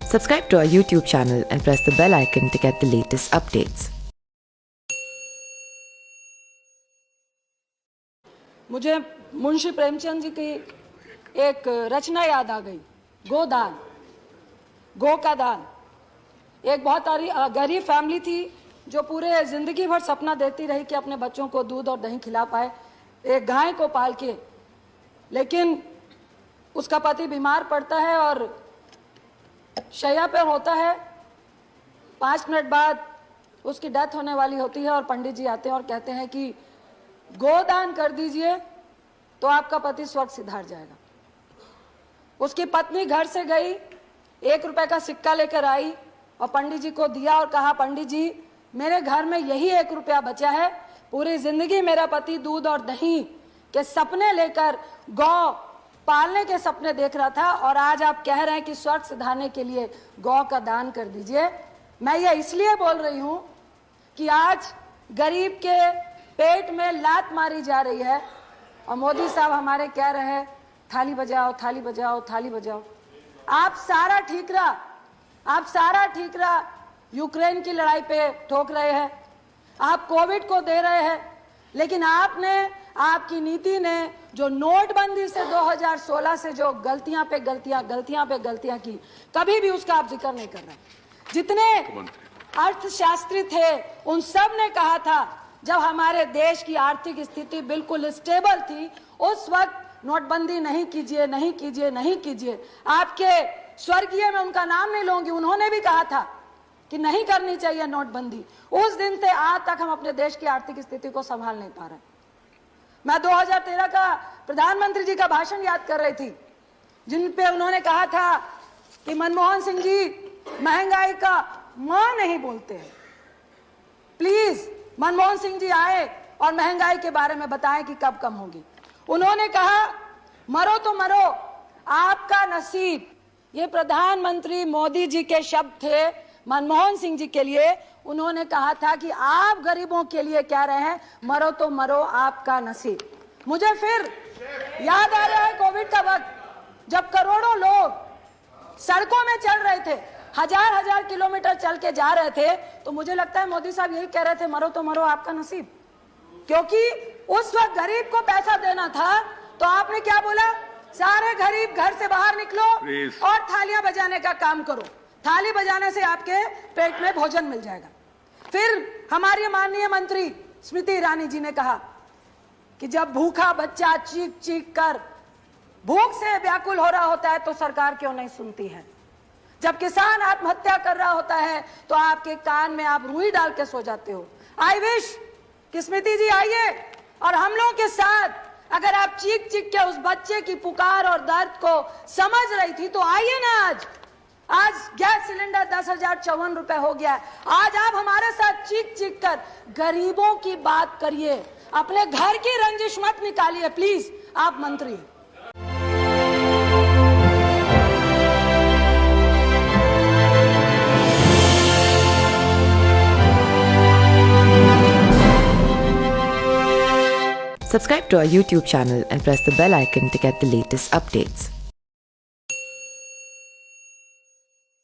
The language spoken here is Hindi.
Subscribe to our YouTube channel and press the bell icon to get the latest updates. मुझे मुंशी प्रेमचंद जी की एक रचना याद आ गई, गोदान, गो का दान। एक बहुत गरीब फैमिली थी जो पूरे जिंदगी भर सपना देखती रही कि अपने बच्चों को दूध और दही खिला पाए, एक गाय को पाल के। लेकिन उसका पति बीमार पड़ता है और शैया पर होता है। 5 मिनट बाद उसकी डेथ होने वाली होती है और पंडित जी आते हैं और कहते हैं कि गोदान कर दीजिए तो आपका पति स्वर्ग सिधार जाएगा। उसकी पत्नी घर से गई, 1 रुपए का सिक्का लेकर आई और पंडित जी को दिया और कहा, पंडित जी मेरे घर में यही 1 रुपया बचा है। पूरी जिंदगी मेरा पति दूध और दही के सपने लेकर गौ पालने के सपने देख रहा था और आज आप कह रहे हैं कि स्वर्ग सिधारने के लिए गौ का दान कर दीजिए। मैं ये इसलिए बोल रही हूं कि आज गरीब के पेट में लात मारी जा रही है और मोदी साहब हमारे कह रहे हैं थाली बजाओ, थाली बजाओ, थाली बजाओ। आप सारा ठीकरा यूक्रेन की लड़ाई पे ठोक रहे हैं, आप कोविड को दे रहे हैं, लेकिन आपकी नीति ने जो नोटबंदी से 2016 से जो गलतियां पे गलतियां की, कभी भी उसका आप जिक्र नहीं कर रहे। जितने अर्थशास्त्री थे उन सब ने कहा था जब हमारे देश की आर्थिक स्थिति बिल्कुल स्टेबल थी, उस वक्त नोटबंदी नहीं कीजिए। आपके स्वर्गीय में उनका नाम नहीं लूंगी, उन्होंने भी कहा था कि नहीं करनी चाहिए नोटबंदी। उस दिन से आज तक हम अपने देश की आर्थिक स्थिति को संभाल नहीं पा रहे। मैं 2013 का प्रधानमंत्री जी का भाषण याद कर रही थी, जिन पे उन्होंने कहा था कि मनमोहन सिंह जी महंगाई का मां नहीं बोलते हैं, प्लीज मनमोहन सिंह जी आए और महंगाई के बारे में बताएं कि कब कम होगी। उन्होंने कहा मरो तो मरो आपका नसीब। ये प्रधानमंत्री मोदी जी के शब्द थे मनमोहन सिंह जी के लिए। उन्होंने कहा था कि आप गरीबों के लिए कह रहे हैं मरो तो मरो आपका नसीब। मुझे फिर याद आ रहा है कोविड का वक्त, जब करोड़ों लोग सड़कों में चल रहे थे, हजार किलोमीटर चल के जा रहे थे, तो मुझे लगता है मोदी साहब यही कह रहे थे मरो तो मरो आपका नसीब। क्योंकि उस वक्त गरीब को पैसा देना था तो आपने क्या बोला, सारे गरीब घर से बाहर निकलो और थालियां बजाने का काम करो, थाली बजाने से आपके पेट में भोजन मिल जाएगा। फिर हमारी माननीय मंत्री स्मृति ईरानी जी ने कहा कि जब भूखा बच्चा चीख कर भूख से व्याकुल हो रहा होता है तो सरकार क्यों नहीं सुनती है। जब किसान आत्महत्या कर रहा होता है तो आपके कान में आप रुई डाल के सो जाते हो। आई विश कि स्मृति जी आइए और हम लोगों के साथ, अगर आप चीख के उस बच्चे की पुकार और दर्द को समझ रही थी तो आइए ना। आज गैस सिलेंडर 10,054 रुपए हो गया है। आज आप हमारे साथ चीख कर गरीबों की बात करिए, अपने घर की रंजिश मत निकालिए प्लीज। आप मंत्री Subscribe to our YouTube channel and press the bell icon to get the latest updates.